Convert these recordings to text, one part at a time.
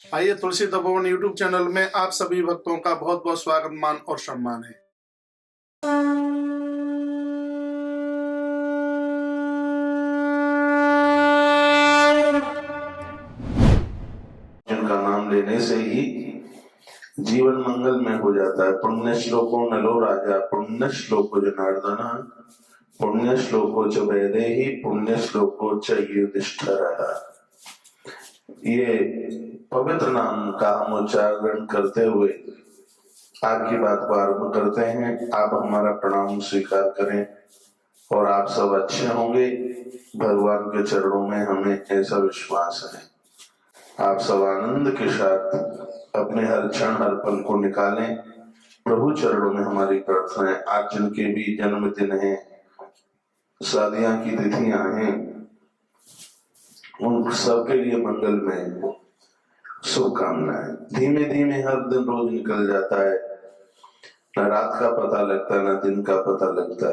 आइए तुलसी Tapovan YouTube channel में आप सभी भक्तों का बहुत बहुत स्वागत, मान और सम्मान है। जिनका नाम लेने से ही जीवन मंगल में हो जाता है। पुण्य श्लोको नलो राजा, पुण्य श्लोको जनार्दन, पुण्य श्लोको च वैदेही, पुण्य श्लोको च युधिष्ठिरः। ये पवित्र नाम का हम उच्चारण करते हुए आपकी बात को आरंभ करते हैं। आप हमारा प्रणाम स्वीकार करें और आप सब अच्छे होंगे, भगवान के चरणों में हमें ऐसा विश्वास है। आप सब आनंद के साथ अपने हर क्षण हर पल को निकालें। प्रभु चरणों में हमारी प्रार्थना है। आज जिनके भी जन्मदिन है, शादियां की तिथियां हैं, उन सबके लिए मंगल में शुभकामनाएं। धीमे धीमे हर दिन रोज निकल जाता है, न रात का पता लगता न दिन का पता लगता।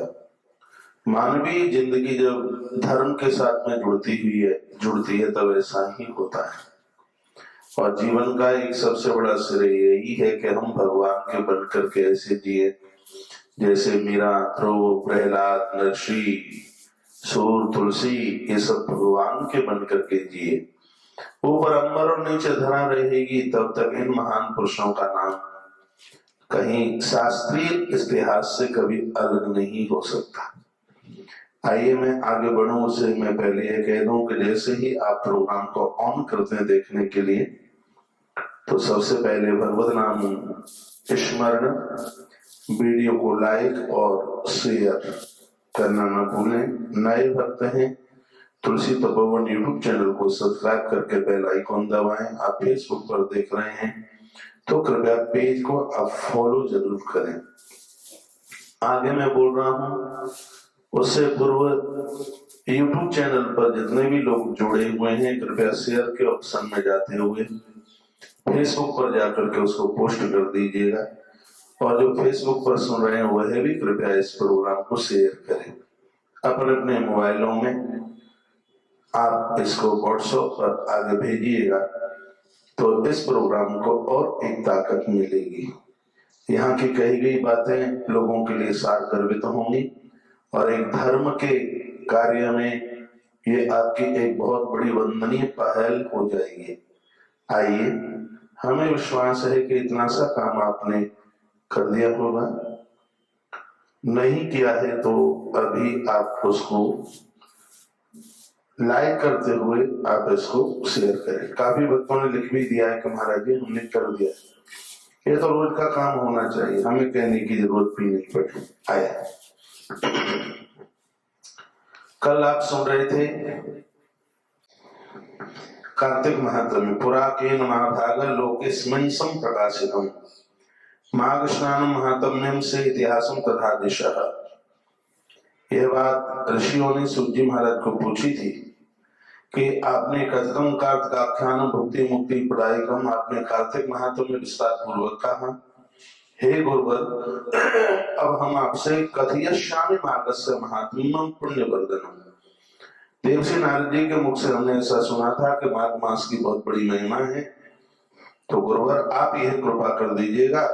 मानवीय जिंदगी जब धर्म के साथ में जुड़ती है तब ऐसा ही होता है। और जीवन का एक सबसे बड़ा श्रेय यही है कि हम भगवान के बनकर के ऐसे जिए जैसे मीरा, ध्रुव, प्रहलाद, नरसी, सूर, तुलसी, ये सब भगवान के बनकर के जिए। ऊपर अंबर और नीचे धरा रहेगी तब तक इन महान पुरुषों का नाम कहीं शास्त्रीय इतिहास से कभी अलग नहीं हो सकता। आइए मैं आगे बढ़ूं उससे मैं पहले ये कह दूं कि जैसे ही आप प्रोग्राम को ऑन करते हैं देखने के लिए, तो सबसे पहले भगवत नाम स्मरण, वीडियो को लाइक और शेयर करना न भूलें। नए भक्त हैं, तुलसी तपोवन यूट्यूब चैनल को सब्सक्राइब करके बेल आइकॉन दबाएं। आप फेसबुक पर देख रहे हैं तो कृपया पेज को आप फॉलो जरूर करें। आगे मैं बोल रहा हूं उससे पूर्व यूट्यूब चैनल पर जितने भी लोग जुड़े हुए हैं, कृपया शेयर के ऑप्शन में जाते हुए फेसबुक पर जाकर के उसको पोस्ट कर दीजिएगा। और जो फेसबुक पर सुन रहे हैं वह भी कृपया इस प्रोग्राम को शेयर करें अपने अपने मोबाइलों में। आप इसको व्हाट्सएप पर आगे भेजिएगा तो इस प्रोग्राम को और एक ताकत मिलेगी। यहाँ की कही गई बातें लोगों के लिए सार गर्वित होंगी और एक धर्म के कार्य में ये आपकी एक बहुत बड़ी वंदनीय पहल हो जाएगी। आइए, हमें विश्वास है कि इतना सा काम आपने कर दिया होगा। नहीं किया है तो अभी आप उसको लाइक करते हुए आप इसको शेयर करें। काफी भक्तों ने लिख भी दिया है कि महाराज जी हमने कर दिया। ये तो रोज का काम होना चाहिए, हमें कहने की जरूरत भी नहीं पड़ी। आया कल आप सुन रहे थे कार्तिक महात्म्य, पुरा केन महाभाग लोकेस्मिन् संप्रकाशितम् माघ स्नान महात्म्यम से इतिहासम तथा दिशः। यह बात ऋषियों ने सूत जी महाराज को पूछी थी कि आपने कथकम कार्तिकाख्यान भुक्ति मुक्ति प्रदायकम, आपने कार्तिक महात्म्य विस्तार पूर्वक कहा। हे गुरुवर, अब हम आपसे कथयिष्यामि माघस्य महात्म्यम पुण्यवर्धनम। देवसी नारद जी के मुख से हमने ऐसा सुना था कि माघ मास की बहुत बड़ी महिमा है, तो गुरुवर आप यह कृपा कर दीजिएगा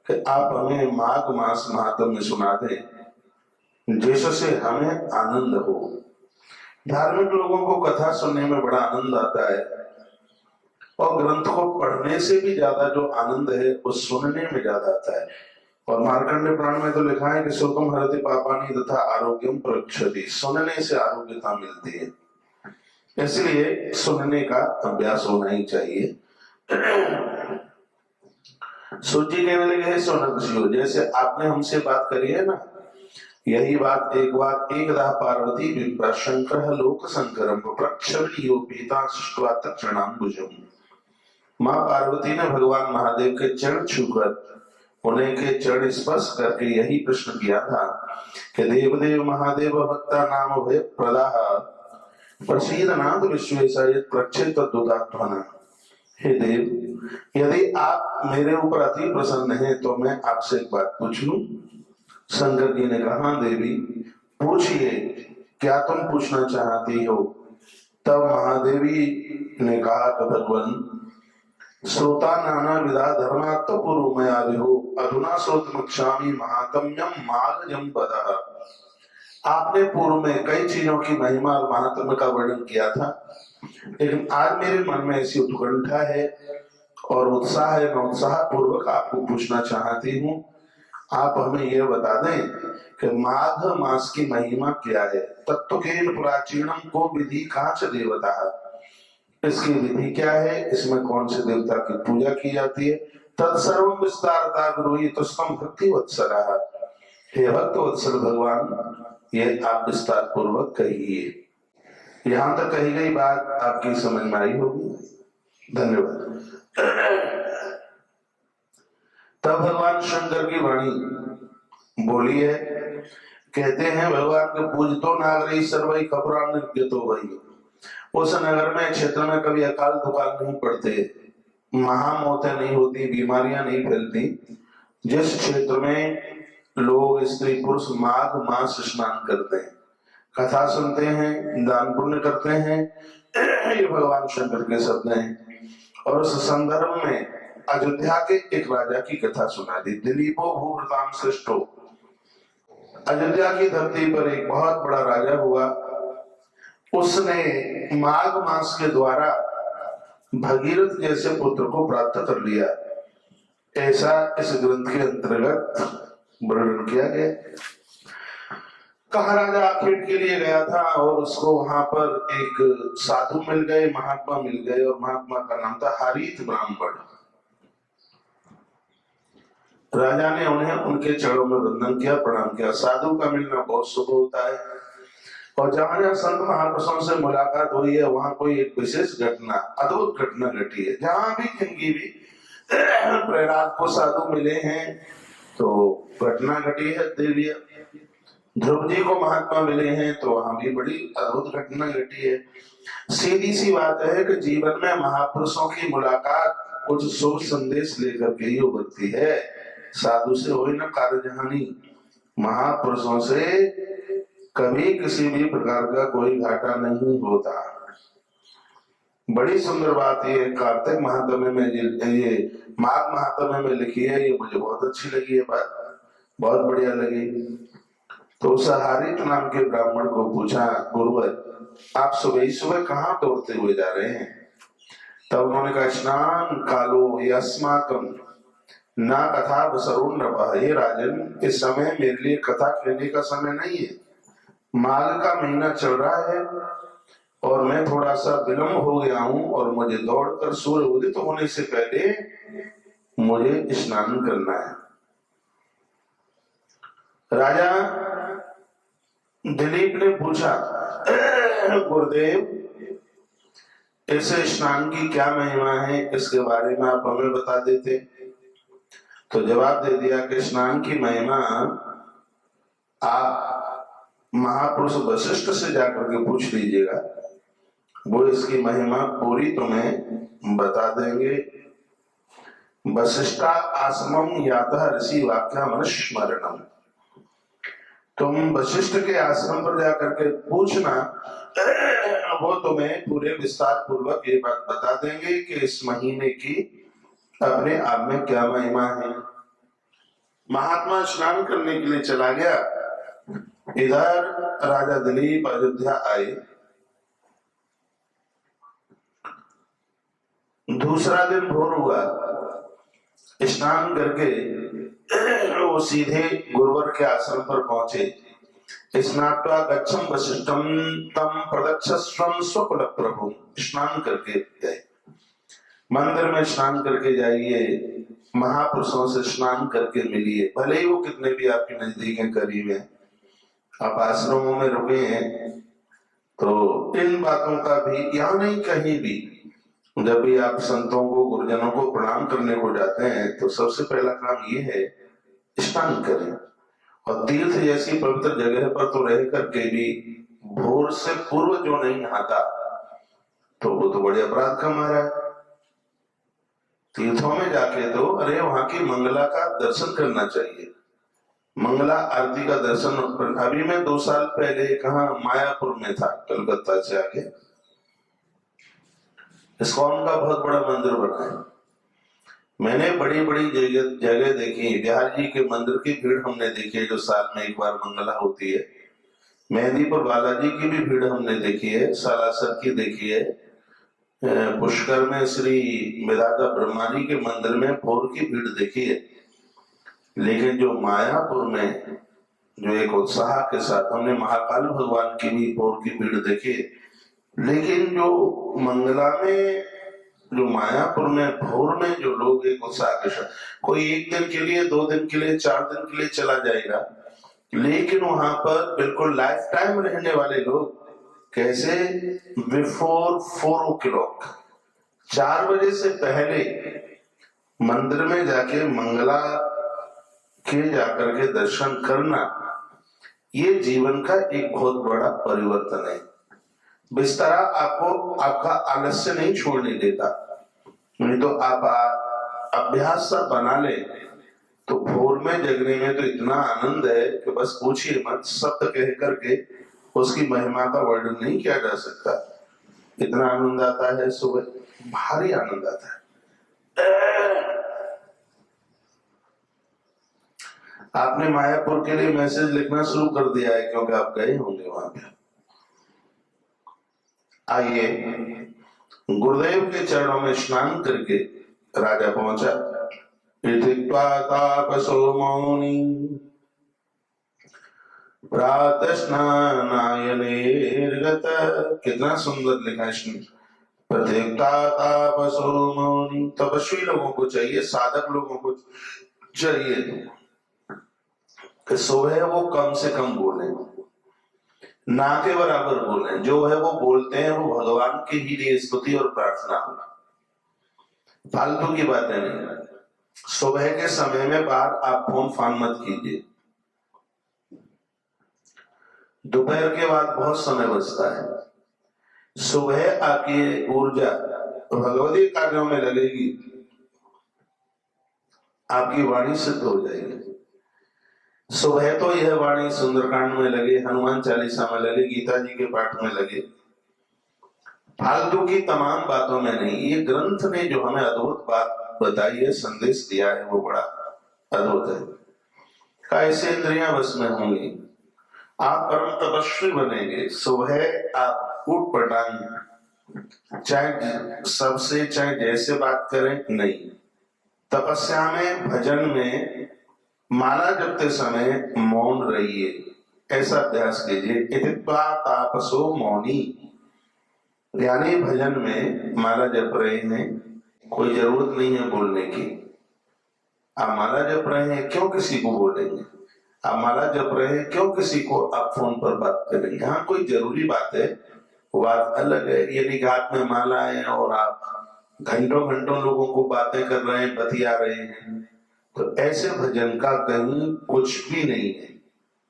कि आप हमें माघ मास महात्म्य सुना दें जिससे हमें आनंद हो। धार्मिक लोगों को कथा सुनने में बड़ा आनंद आता है और ग्रंथ को पढ़ने से भी ज्यादा जो आनंद है वो सुनने में ज्यादा आता है। और मार्कंडेय पुराण में तो लिखा है कि सुखम हरति पापानि तथा आरोग्यम प्रक्षति, सुनने से आरोग्यता मिलती है। इसलिए सुनने का अभ्यास होना ही चाहिए। सूजी कहने लगे है सोनकृषियों, जैसे आपने हमसे बात करी है ना, यही बात एक बार एकदा पार्वती विप्र शंकर लोक संकरम प्रक्षवियो पीता सृष्ट्वा तत्क्षणाम्बुजम्। माँ पार्वती ने भगवान महादेव के चरण छूकर उन्हें के चरण स्पर्श करके यही प्रश्न किया था कि देवदेव महादेव भक्ता नाम भय प्रदाह प्रसीदनाथ विश्वेशा यत् प्रक्षित तद्दुदात्मना। हे देव, यदि आप मेरे ऊपर अति प्रसन्न हैं तो मैं आपसे एक बात पूछ लूं। शंकर जी ने कहा, देवी पूछिए, क्या तुम पूछना चाहती हो? तब महादेवी ने कहा कि भगवान, श्रोता नाना विधा धर्मात्म पूर्व मया विभो अधुना श्रोतमक्षामि महात्म्यम मार्गजम पदः। आपने पूर्व में कई चीजों की महिमा और महात्म्य का वर्णन किया था, लेकिन आज मेरे मन में ऐसी उत्कंठा है और उत्साह है, मैं उत्साह पूर्वक आपको पूछना चाहती हूँ। आप हमें यह बता दें कि माघ मास की महिमा क्या है। तत्वकेन प्राचीनम को विधि कांच देवता, इसकी विधि क्या है, इसमें कौन से देवता की पूजा की जाती है। तत्सर्व विस्तारता गुरु तुष्कम भक्ति वत्सरः। हे भक्त वत्सल भगवान, ये आप विस्तार पूर्वक कहिए। यहां तक कही गई बात आपकी समझ में आई होगी। धन्यवाद। तब भगवान शंकर की वाणी बोली है, कहते हैं भगवान के पूजतो नागरी सर्वई खबरान तो वही। उस नगर में क्षेत्र में कभी अकाल दुकाल नहीं पड़ते, महामौतें नहीं होती, बीमारियां नहीं फैलती। जिस क्षेत्र में लोग स्त्री पुरुष माघ मास स्नान करते हैं, कथा सुनते हैं, दान पुण्य करते हैं, ये भगवान शंकर के शब्द हैं। और उस संदर्भ में अयोध्या के एक राजा की कथा सुना दी। दिलीपो भूव्रताम श्रेष्ठो। अयोध्या की धरती पर एक बहुत बड़ा राजा हुआ। उसने माघ मास के द्वारा भगीरथ जैसे पुत्र को प्राप्त कर लिया, ऐसा इस ग्रंथ के अंतर्गत वर्णन किया गया। कहा राजा खेत के लिए गया था और उसको वहां पर एक साधु मिल गए, महात्मा मिल गए, और महात्मा का नाम था हरित ब्राह्मण। राजा ने उन्हें उनके चरणों में वंदन किया, प्रणाम किया। साधु का मिलना बहुत शुभ होता है, और जहां जहां संत महापुरुषों से मुलाकात हुई है वहां कोई एक विशेष घटना, अद्भुत घटना घटी है। जहां भी कहीं भी प्रहलाद को साधु मिले हैं तो घटना घटी है दिव्य। ध्रुव जी को महात्मा मिले हैं तो वहां भी बड़ी अद्भुत घटना घटी है। सीधी सी बात है कि जीवन में महापुरुषों की मुलाकात कुछ शुभ संदेश लेकर के ही उभरती है। साधु से हो न कार्यहानि, महापुरुषों से कभी किसी भी प्रकार का कोई घाटा नहीं होता। बड़ी सुंदर बात ये कार्तिक महात्म्य में, ये माघ महात्म्य में लिखी है, ये मुझे बहुत अच्छी लगी है बात, बहुत बढ़िया लगी। तो उस हरित नाम के ब्राह्मण को पूछा, गुरुवर आप सुबह सुबह कहाँ दौड़ते हुए जा रहे हैं? तब उन्होंने कहा, स्नान कालो यस्माकम ना कथा बसरुण नपः। हे राजन, इस समय मेरे लिए कथा कहने का समय नहीं है। माघ का महीना चल रहा है और मैं थोड़ा सा विलम्ब हो गया हूं, और मुझे दौड़कर सूर्य उदित होने से पहले मुझे स्नान करना है। राजा दिलीप ने पूछा, गुरुदेव ऐसे स्नान की क्या महिमा है, इसके बारे में आप हमें बता देते। तो जवाब दे दिया कि स्नान की महिमा आप महापुरुष वशिष्ठ से जाकर के पूछ लीजिएगा, वो इसकी महिमा पूरी तुम्हें बता देंगे। वशिष्ठा आश्रमम यातः ऋषि वाक्या मनुस्मरणम। तुम वशिष्ठ के आश्रम पर जाकर के पूछना, वो तुम्हें पूरे विस्तार पूर्वक ये बात बता देंगे कि इस महीने की अपने आप में क्या महिमा है। महात्मा स्नान करने के लिए चला गया। इधर राजा दिलीप अयोध्या आए। दूसरा दिन भोर हुआ, स्नान करके वो सीधे गुरुवर के आश्रम पर पहुंचे। स्नात्वा गच्छं वशिष्ठं तं प्रदक्षस्वं स्वकुल प्रभु। स्नान करके गए, मंदिर में स्नान करके जाइए, महापुरुषों से स्नान करके मिलिए, भले ही वो कितने भी आपके नजदीक हैं, करीब हैं। आप आश्रमों में रुके हैं तो इन बातों का भी, यहाँ नहीं कहीं भी, जब भी आप संतों को, गुरुजनों को प्रणाम करने को जाते हैं तो सबसे पहला काम ये है, स्नान करें। और तीर्थ जैसी पवित्र जगह पर तो रह करके भी भोर से पूर्व जो नहीं नहाता तो वो तो बड़े अपराध का मारा है। तीर्थों में जाके तो अरे वहां की मंगला का दर्शन करना चाहिए, मंगला आरती का दर्शन। अभी मैं 2 साल पहले कहाँ मायापुर में था, कलकत्ता से आके। इस्कॉन का बहुत बड़ा मंदिर बना है, मैंने बड़ी बड़ी जगह जगह देखी, बिहार जी के मंदिर की भीड़ हमने देखी है जो साल में एक बार मंगला होती है। मेहंदीपुर बालाजी की भी भीड़ हमने देखी है, सालासर की देखी है, पुष्कर में श्री विधाता ब्रह्मा जी के मंदिर में भोर की भीड़ देखी है। लेकिन जो मायापुर में जो एक उत्साह के साथ हमने महाकाल भगवान की भी भोर की भीड़ देखी, लेकिन जो मंगला में जो मायापुर में भोर में जो लोग एक उत्साह के साथ, कोई एक दिन के लिए, 2 दिन के लिए, 4 दिन के लिए चला जाएगा, लेकिन वहां पर बिल्कुल लाइफ टाइम रहने वाले लोग कैसे, बिफोर 4 o'clock 4 बजे से पहले मंदिर में जाके मंगला के जाकर के दर्शन करना, ये जीवन का एक बहुत बड़ा परिवर्तन है। बिस्तरा आपको आपका आलस्य नहीं छोड़ने देता, नहीं तो आप अभ्यास सा बना ले तो भोर में जगने में तो इतना आनंद है कि बस पूछिए मत, शब्द कह करके उसकी महिमा का वर्णन नहीं किया जा सकता। इतना आनंद आता है, सुबह भारी आनंद आता है। आपने मायापुर के लिए मैसेज लिखना शुरू कर दिया है क्योंकि आप गए होंगे वहां पे। आइए, गुरुदेव के चरणों में स्नान करके राजा पहुंचा। तापसो मौनी प्रातः स्नानायनेर्गत, कितना सुंदर लिखा इसने। तापसो मौनी, तपस्वी लोगों को चाहिए, साधक लोगों को चाहिए कि सुबह वो कम से कम बोले, ना के बराबर बोले। जो है वो बोलते हैं वो भगवान के ही लिए स्तुति और प्रार्थना हो, फालतू की बातें नहीं। सुबह के समय में बाहर आप फोन फान मत कीजिए, दोपहर के बाद बहुत समय बचता है। सुबह आपकी ऊर्जा भगवती कार्यों में लगेगी, आपकी वाणी सिद्ध हो जाएगी। सुबह तो यह वाणी सुंदरकांड में लगे, हनुमान चालीसा में लगे, गीता जी के पाठ में लगे, फालतू की तमाम बातों में नहीं। ये ग्रंथ ने जो हमें अद्भुत बात बताई है, संदेश दिया है, वो बड़ा अद्भुत है। कैसे इंद्रियां बस में होंगी, आप परम तपस्वी बनेंगे। सुबह आप उठ पटांग, चाहे सबसे चाहे जैसे बात करें, नहीं। तपस्या में, भजन में, माला जपते समय मौन रहिए, ऐसा अभ्यास कीजिए। तापसो मौनी, यानी भजन में माला जप रहे हैं, कोई जरूरत नहीं है बोलने की। आप माला जप रहे हैं, क्यों किसी को बोलेंगे? आप माला जप रहे हैं, क्यों किसी को आप फोन पर बात करेंगे? हाँ, कोई जरूरी बात है, बात अलग है। यदि हाथ में माला है और आप घंटों घंटों लोगों को बातें कर रहे हैं, बतिया रहे हैं, तो ऐसे भजन का कहीं कुछ भी नहीं है,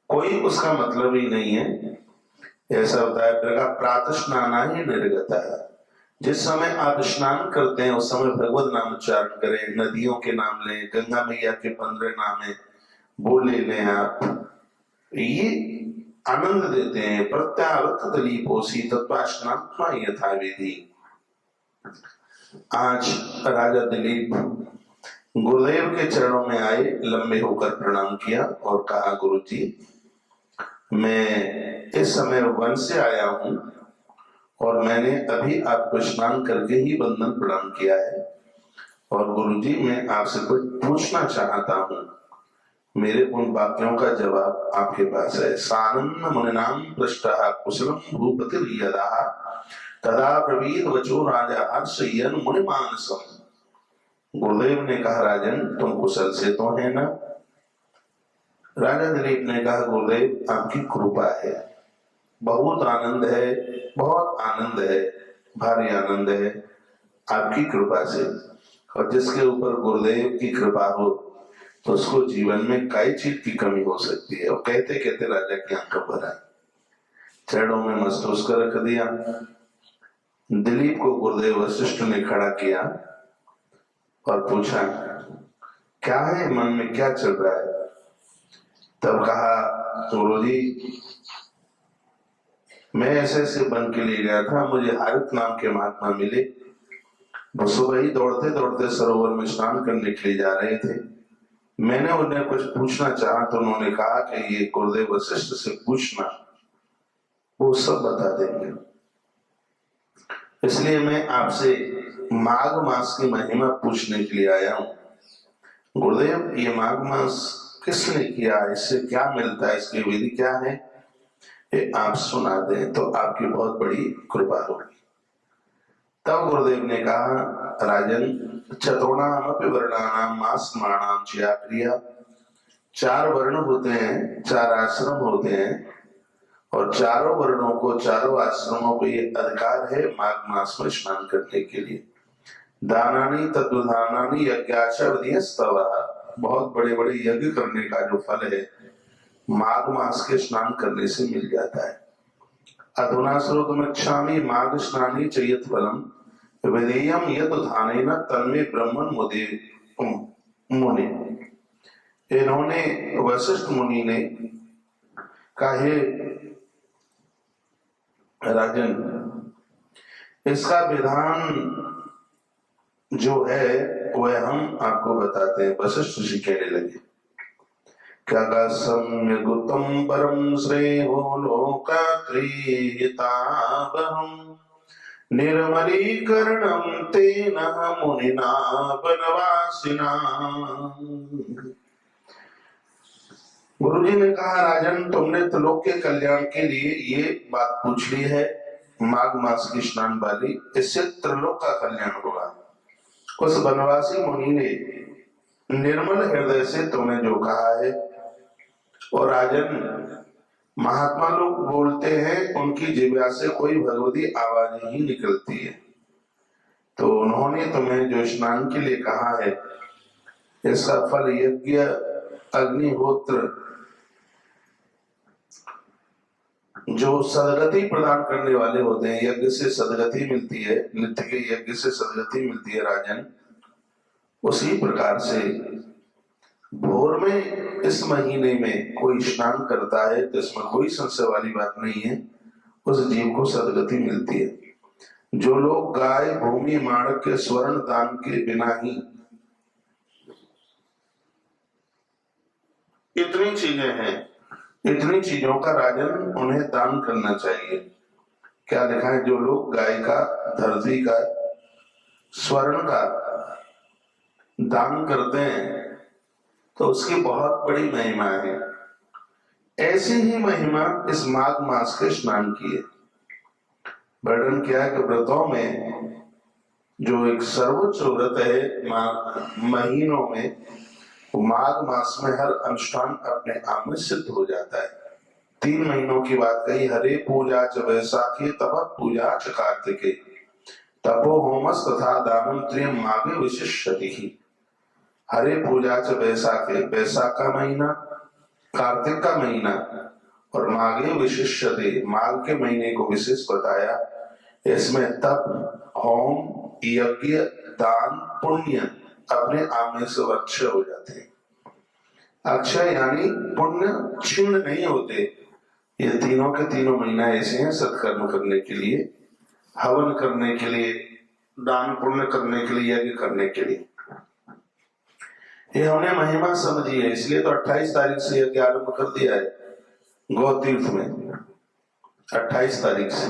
कोई उसका मतलब ही नहीं है। ऐसा होता है, प्रातः स्नाना ही निर्गता है। जिस समय आप स्नान करते हैं उस समय भगवत नाम उच्चारण करें, नदियों के नाम लें, गंगा मैया के 15 नाम है वो ले लें आप, ये आनंद देते हैं। प्रत्यावर्त दलीपोसी तत्वाश्नात्मा यथा विधि। आज राजा दिलीप गुरुदेव के चरणों में आए, लंबे होकर प्रणाम किया और कहा, गुरुजी मैं इस समय वन से आया हूं और मैंने अभी आपको स्नान करके ही वंदन प्रणाम किया है, और गुरुजी मैं आपसे कुछ पूछना चाहता हूं, मेरे उन वाक्यों का जवाब आपके पास है। सानन्न मुनिनाम पृष्ठः कुशलम भूपति यदा तदा प्रवीद वचो राजा हर्षयन् मुनिमानसम्। गुरुदेव ने कहा, राजन तुम कुशल से तो है ना? राजा दिलीप ने कहा, गुरुदेव आपकी कृपा है, बहुत आनंद है, बहुत आनंद है, भारी आनंद है आपकी कृपा से। और जिसके ऊपर गुरुदेव की कृपा हो तो उसको जीवन में कई चीज की कमी हो सकती है। और कहते कहते राजा की आंखें भर आई, चरणों में मस्तूस कर रख दिया। दिलीप को गुरुदेव वशिष्ठ ने खड़ा किया और पूछा, क्या है मन में, क्या चल रहा है? तब कहा, गुरुजी मैं ऐसे ऐसे बन के लिए गया था, मुझे हारित नाम के महात्मा मिले, वो सुबह ही दौड़ते दौड़ते सरोवर में स्नान करने के लिए जा रहे थे। मैंने उन्हें कुछ पूछना चाहा तो उन्होंने कहा कि ये गुरुदेव वशिष्ठ से पूछना, वो सब बता देंगे। इसलिए मैं आपसे माघ मास की महिमा पूछने के लिए आया हूं। गुरुदेव, ये माघ मास किसने किया, इससे क्या मिलता है, इसकी विधि क्या है, ये आप सुना दें तो आपकी बहुत बड़ी कृपा होगी। तब गुरुदेव ने कहा, राजन, चतुर्णामपि वर्णानाम मासमाणाम च क्रिया। 4 वर्ण होते हैं, 4 आश्रम होते हैं, और चारों वर्णों को, चारों आश्रमों को ये अधिकार है माघ मास में स्नान करने के लिए। दानानि तद्दानानि यज्ञाच विधिस्तवः। बहुत बड़े बड़े यज्ञ करने का जो फल है माघ मास के स्नान करने से मिल जाता है। अधुना श्रोतुमिच्छामि माघ स्नाने च यत् फलम् विधेयं यत् दानेन तन्मे ब्रह्मन् मुने। इन्होंने, वशिष्ठ मुनि ने कहा, राजन, इसका विधान जो है वह हम आपको बताते हैं। वशिष्ठ ऋषि कहने लगे, क्या सम्यगुतम परम श्रेयो लोकत्रिहितावहम् निर्मलीकरणं तेन मुनिना वनवासिना। गुरुजी ने कहा, राजन, तुमने त्रिलोक के कल्याण के लिए ये बात पूछ ली है, माघ मास की स्नान वाली, इससे त्रिलोक का कल्याण होगा। उस वनवासी मुनि ने निर्मल हृदय से तुम्हें जो कहा है, और राजन, महात्मा लोग बोलते हैं उनकी जिह्वा से कोई भगवती आवाज ही निकलती है, तो उन्होंने तुम्हें जो स्नान के लिए कहा है, इसका फल यज्ञ, अग्निहोत्र, जो सदगति प्रदान करने वाले होते हैं, यज्ञ से सदगति मिलती है, नित्य के यज्ञ से सदगति मिलती है राजन। उसी प्रकार से भोर में इस महीने में कोई स्नान करता है तो इसमें कोई संशय वाली बात नहीं है, उस जीव को सदगति मिलती है। जो लोग गाय, भूमि, माणक के स्वर्ण दान के बिना ही इतनी चीजें हैं, इतनी चीजों का राजन उन्हें दान करना चाहिए। क्या लिखा है, जो लोग गाय का, धरती का, स्वर्ण का दान करते हैं तो उसकी बहुत बड़ी महिमा है। ऐसी ही महिमा इस माघ मास के स्नान की है। वर्णन किया है कि व्रतों में जो एक सर्वोच्च व्रत है महीनों में, माघ मास में हर अनुष्ठान अपने आप में सिद्ध हो जाता है। 3 महीनों की बात कही, हरे पूजा च वैसाखे, तप पूजा च कार्तिके, तपो होमस तथा दानम त्रियम माघे विशिष्यति। हरे पूजा च वैसाखे, वैसाख का महीना, कार्तिक का महीना, और माघे विशिष्यते, माघ के महीने को विशेष बताया। इसमें तप, होम, यज्ञ, दान, पुण्य अपने आप में सब अक्षय हो जाते हैं। अक्षय यानी पुण्य क्षीण नहीं होते। ये तीनों के तीनों महीना ऐसे हैं सत्कर्म करने के लिए, हवन करने के लिए, दान पुण्य करने के लिए, यज्ञ करने के लिए। ये हमने महिमा समझी है, इसलिए तो 28 तारीख से यज्ञ आरंभ कर दिया है गौ तीर्थ में। 28 तारीख से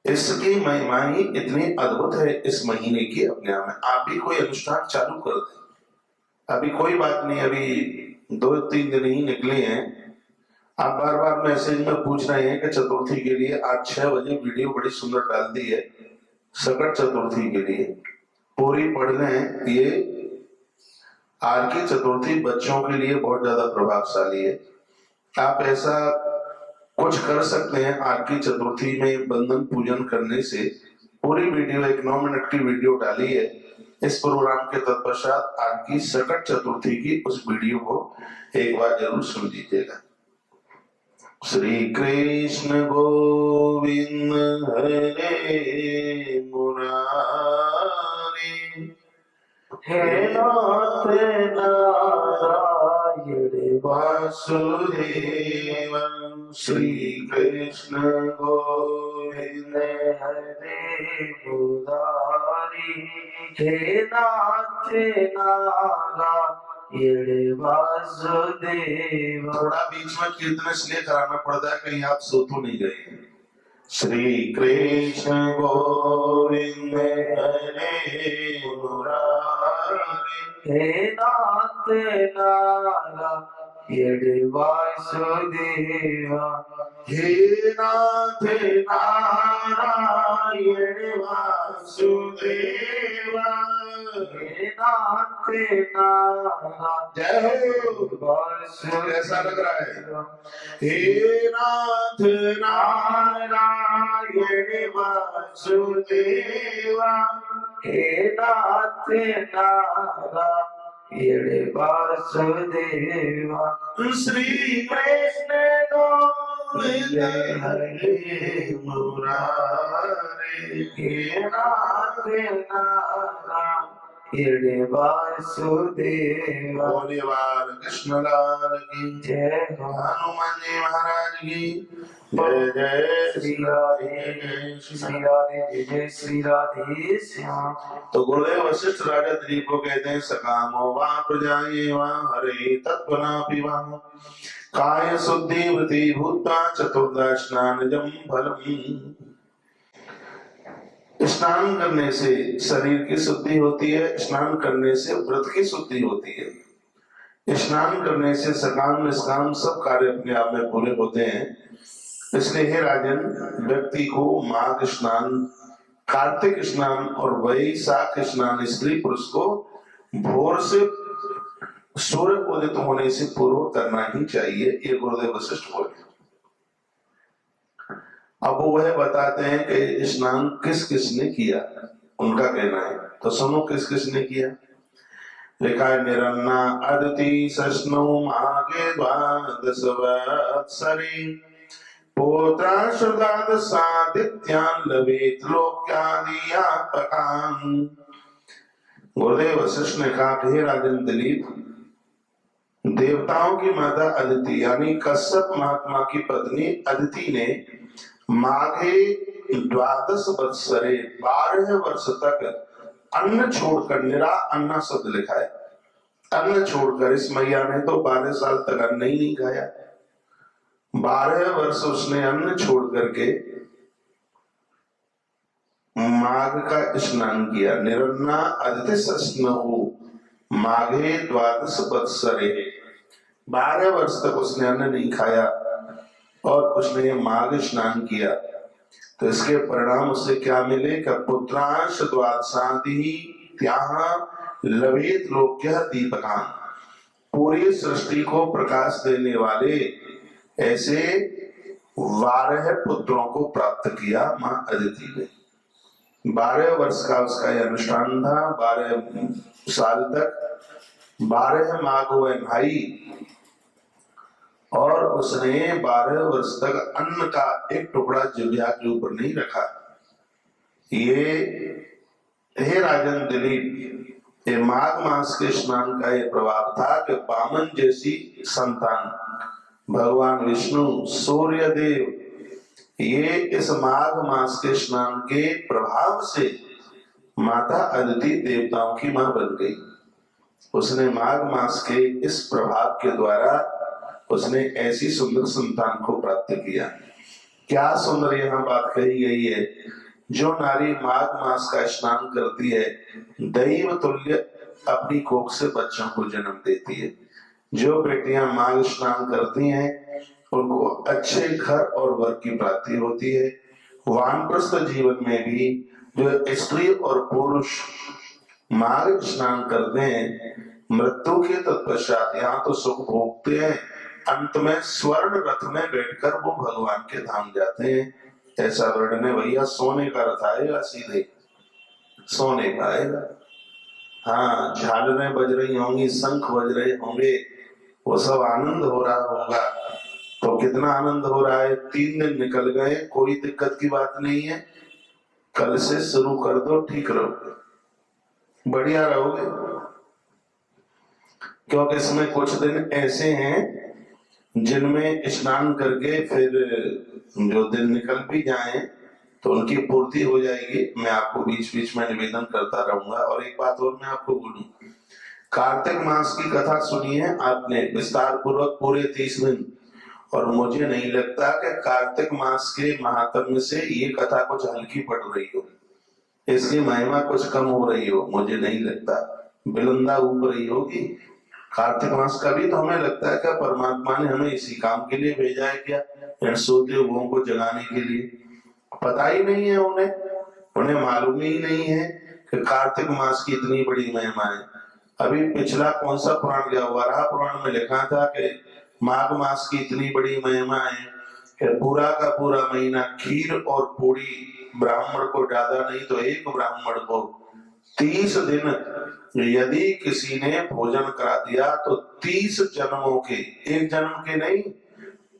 इसकी महिमा ही इतनी अद्भुत है इस महीने की अपने आप में। आप भी कोई अनुष्ठान चालू कर दें, अभी कोई बात नहीं, अभी 2-3 दिन ही निकले हैं। आप बार बार मैसेज में पूछ रहे हैं कि चतुर्थी के लिए आज 6 बजे वीडियो बड़ी सुंदर डाल दी है, सकट चतुर्थी के लिए पूरी पढ़ लें। ये आज की चतुर्थी बच्चों के लिए बहुत ज्यादा प्रभावशाली है। आप ऐसा कुछ कर सकते हैं आज की चतुर्थी में बंधन पूजन करने से। पूरी वीडियो, एक 9 मिनट की वीडियो डाली है इस प्रोग्राम के तत्पश्चात। आज की सकट चतुर्थी की उस वीडियो को एक बार जरूर सुन लीजिएगा। श्री कृष्ण गोविंद हरे मुरारी, हे नाथ नारायण वासुदेव श्री कृष्ण गोविंद हरे मुरारी। हे नाथ नारायण वासुदेव। थोड़ा बीच में कीर्तन इसलिए कराना पड़ता है कहीं आप सो तो नहीं गए। श्री कृष्ण गोविंद हरे मुरारी। हे नाथ नारायण वासुदेवा। हे नाथ नारायण वासुदेवा। हे नाथ नारायण। जय हो। कैसा लग रहा है? हे नाथ नारायण वासुदेवा। हे नाथ नारायण वासुदेवा। श्री कृष्ण गोविंद हरे मुरारी। हे नाथ नारायण वासुदेवा। बोलिए बाल कृष्ण लाल की जय। हनुमान जी महाराज की जय। जय श्री राधे श्री राधे जय जय श्री राधे श्याम। तो गुरुदेव वशिष्ठ राजा दिलीप को कहते हैं सकामो वा प्रजाये वा हरे तत्वनापि वा काय शुद्धि वृत्ति भूता चतुर्दश स्नानजम फलम। स्नान करने से शरीर की शुद्धि होती है, स्नान करने से व्रत की शुद्धि होती है, स्नान करने से सकाम निष्काम सब कार्य अपने आप में पूरे होते हैं। इसलिए हे राजन, व्यक्ति को माघ स्नान, कार्तिक स्नान और वैशाख स्नान स्त्री पुरुष को भोर से सूर्य उदित होने से पूर्व करना ही चाहिए। ये गुरुदेव वशिष्ठ बोले। अब वो वह बताते हैं कि स्नान किस किसने किया, उनका कहना है। तो सुनो किस किसने किया। लिखा है निरन्ना अदिति सस्नो मागे द्वादश वत्सरे पुत्रा श्रद्धादशादित्यान् लवेत लोक्यादियापकान्। गुरुदेव वशिष्ठ ने कहा कि हे राजन दिलीप, देवताओं की माता अदिति यानी कश्यप महात्मा की पत्नी अदिति ने माघे द्वादश वत्सरे 12 वर्ष तक अन्न छोड़कर, निरा अन्ना शब्द लिखा है, अन्न छोड़कर, इस मैया ने तो 12 साल तक अन्न ही नहीं खाया। 12 वर्ष उसने अन्न छोड़ करके माघ का स्नान किया। निरन्ना अदिति सस्नहु माघे द्वादश वत्सरे। 12 वर्ष तक उसने अन्न नहीं खाया और उसने माघ स्नान किया। तो इसके परिणाम उससे क्या मिले कि पुत्रांश द्वादशादि त्याह लवेत लोक्य दीपकान, पूरी सृष्टि को प्रकाश देने वाले ऐसे 12 पुत्रों को प्राप्त किया मां अदिति ने। 12 वर्ष का उसका यह अनुष्ठान था। 12 साल तक 12 माघ हुए भाई, और उसने 12 वर्ष तक अन्न का एक टुकड़ा जिह्वा के ऊपर नहीं रखा। ये हे राजन दिलीप, ये माघ मास के स्नान का ये प्रभाव था कि बामन जैसी संतान भगवान विष्णु सूर्य देव, ये इस माघ मास के स्नान के प्रभाव से माता अदिति देवताओं की मां बन गई। उसने माघ मास के इस प्रभाव के द्वारा उसने ऐसी सुंदर संतान को प्राप्त किया। क्या सुंदर यहाँ बात कही गई है। जो नारी माघ मास का स्नान करती है, दैव तुल्य अपनी कोख से बच्चों को जन्म देती है। जो बेटियां माघ स्नान करती हैं, उनको अच्छे घर और वर की प्राप्ति होती है। वानप्रस्थ जीवन में भी जो स्त्री और पुरुष माघ स्नान करते हैं, मृत्यु के तत्पश्चात यहाँ तो सुख भोगते हैं, अंत में स्वर्ण रथ में बैठकर वो भगवान के धाम जाते हैं। ऐसा वर्णन है। भैया सोने का रथ आएगा, सीधे सोने का आएगा। हाँ, झालरें बज रही होंगी, शंख बज रहे होंगे, वो सब आनंद हो रहा होगा। तो कितना आनंद हो रहा है। 3 दिन निकल गए, कोई दिक्कत की बात नहीं है। कल से शुरू कर दो, ठीक रहो। बढ़िया रहोगे, क्योंकि इसमें कुछ दिन ऐसे हैं जिनमें स्नान करके फिर जो दिन निकल भी जाएं तो उनकी पूर्ति हो जाएगी। मैं आपको बीच बीच में निवेदन करता रहूंगा। और एक बात और मैं आपको बोलूं, कार्तिक मास की कथा सुनी है आपने विस्तार पूर्वक पूरे 30 दिन, और मुझे नहीं लगता कि कार्तिक मास के महात्म्य से ये कथा कुछ हल्की पड़ रही हो, इसकी महिमा कुछ कम हो रही हो, मुझे नहीं लगता। बिलंदा ऊप रही होगी। कार्तिक मास का भी तो हमें लगता है क्या परमात्मा ने हमें इसी काम के लिए भेजा है क्या, इन सोते हुओं को जगाने के लिए? पता ही नहीं है उन्हें मालूम ही नहीं है कि कार्तिक मास की इतनी बड़ी महिमा है। अभी पिछला कौन सा पुराण गया, वराह पुराण में लिखा था कि माघ मास की इतनी बड़ी महिमा है कि पूरा का पूरा महीना खीर और पूरी ब्राह्मण को, ज्यादा नहीं तो एक ब्राह्मण को 30 दिन यदि किसी ने भोजन करा दिया तो 30 जन्मों के, एक जन्म के नहीं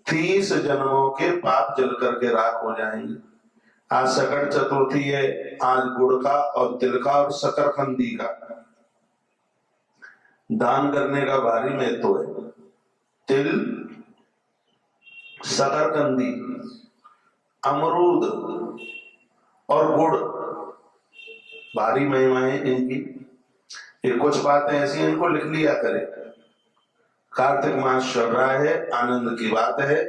30 जन्मों के पाप जल करके राख हो जाएंगे। आज सकट चतुर्थी है, आज गुड़ का और तिल का और शकरकंदी का दान करने का भारी महत्व है। तिल, शकरकंदी, अमरूद और गुड़, भारी महिमाएं इनकी। ये कुछ बातें ऐसी हैं, इनको लिख लिया करें। कार्तिक मास चल रहा है, आनंद की बात है।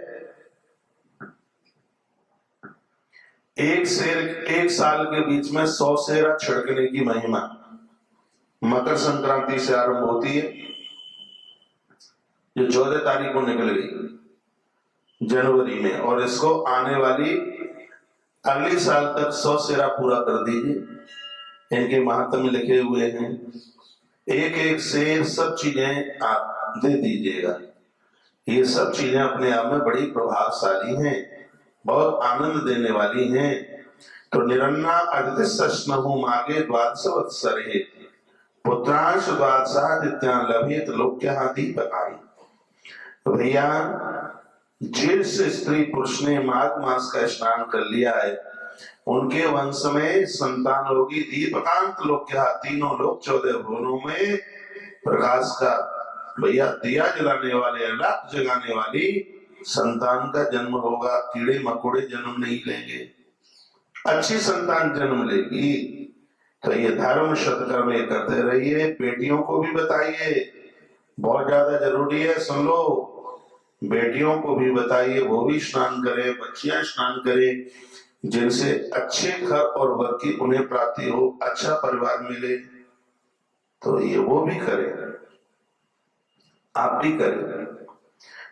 एक साल के बीच में 100 सेरा छिड़कने की महिमा मकर संक्रांति से आरंभ होती है, जो 14 तारीख को निकल गई जनवरी में, और इसको आने वाली अगले साल तक 100 सेरा पूरा कर दीजिए। इनके महात्म्य लिखे हुए हैं, एक एक शेर सब चीजें आप दे दीजिएगा। ये सब चीजें अपने आप में बड़ी प्रभावशाली हैं, बहुत आनंद देने वाली हैं। तो निरन्ना अदिति सस्नहु मागे द्वादश वत्सरे पुत्रांश द्वादशादित्यां लभेत लोक्यः दीपकानि। तो भैया, जिस स्त्री पुरुष ने माघ मास का स्नान कर लिया है उनके वंश में संतान होगी। दीपकांत लोक्यः, तीनों लोक 14 भुवनों में प्रकाश का, भैया दिया जलाने वाले, अलाप जगाने वाली संतान का जन्म होगा। कीड़े मकोड़े जन्म नहीं लेंगे, अच्छी संतान जन्म लेगी। तो ये धर्म सत्कर्म करते रहिए। बेटियों को भी बताइए, बहुत ज्यादा जरूरी है, सुन लो। बेटियों को भी बताइए, वो भी स्नान करें, बच्चियां स्नान करें, जिनसे अच्छे घर और वर की उन्हें प्राप्ति हो, अच्छा परिवार मिले। तो ये वो भी करें, आप भी करें।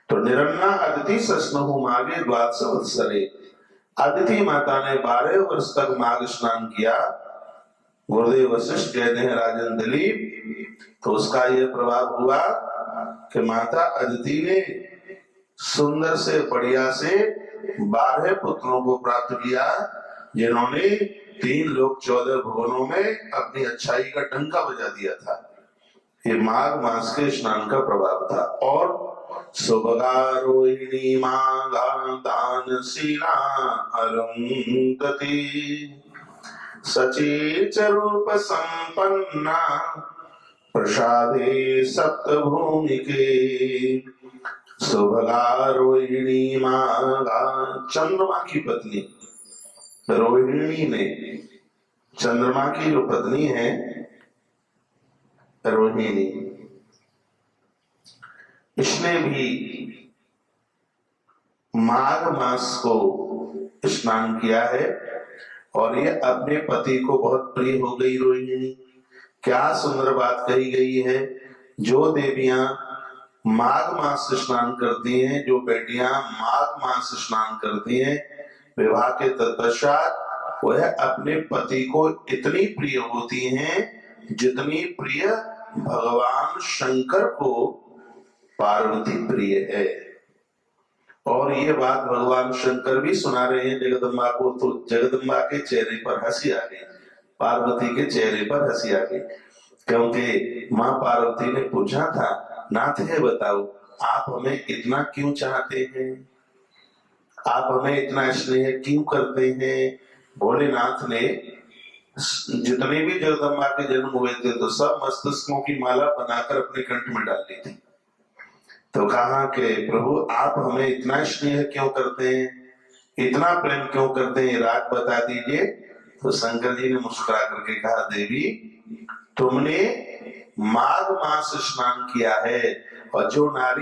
तो निरन्ना अदिति सस्नहु मागे द्वादश वत्सरे, अदिति माता ने 12 वर्ष तक माघ स्नान किया। गुरुदेव वशिष्ठ कहते हैं राजन दिलीप, तो उसका यह प्रभाव हुआ कि माता अदिति ने सुंदर से बढ़िया से 12 पुत्रों को प्राप्त किया, जिन्होंने 3 लोक 14 भुवनों में अपनी अच्छाई का डंका बजा दिया था। ये माघ मास के स्नान का प्रभाव था। और सुभगा रोहिणी माघा दानशीला अरुंधति सचेच रूप संपन्ना प्रसादे सप्तभूमि के। सुभगा रोहिणी माघा, चंद्रमा की पत्नी रोहिणी ने, चंद्रमा की जो पत्नी है रोहिणी, इसने भी माघ मास को स्नान किया है और ये अपने पति को बहुत प्रिय हो गई रोहिणी। क्या सुंदर बात कही गई है। जो देवियां माघ मास स्नान करती हैं, जो बेटियां माघ मास स्नान करती हैं, विवाह के तत्पश्चात वह अपने पति को इतनी प्रिय होती हैं जितनी प्रिय भगवान शंकर को पार्वती प्रिय है। और ये बात भगवान शंकर भी सुना रहे हैं जगदम्बा को। तो जगदम्बा के चेहरे पर हंसी आ गई, पार्वती के चेहरे पर हंसी आ गई, क्योंकि माँ पार्वती ने पूछा था, नाथ है बताओ आप हमें इतना क्यों चाहते हैं, आप हमें इतना स्नेह क्यों करते हैं। भोलेनाथ ने जितने भी जगदम्बा के जन्म हुए थे तो सब मस्तिष्कों की माला बनाकर अपने कंठ में डाल ली थी। तो कहा कि प्रभु आप हमें इतना स्नेह क्यों करते हैं, इतना प्रेम क्यों करते हैं, राज बता दीजिए। तो शंकर जी ने मुस्कुरा करके कहा, देवी तुमने माघ मास स्नान किया है और जो नारी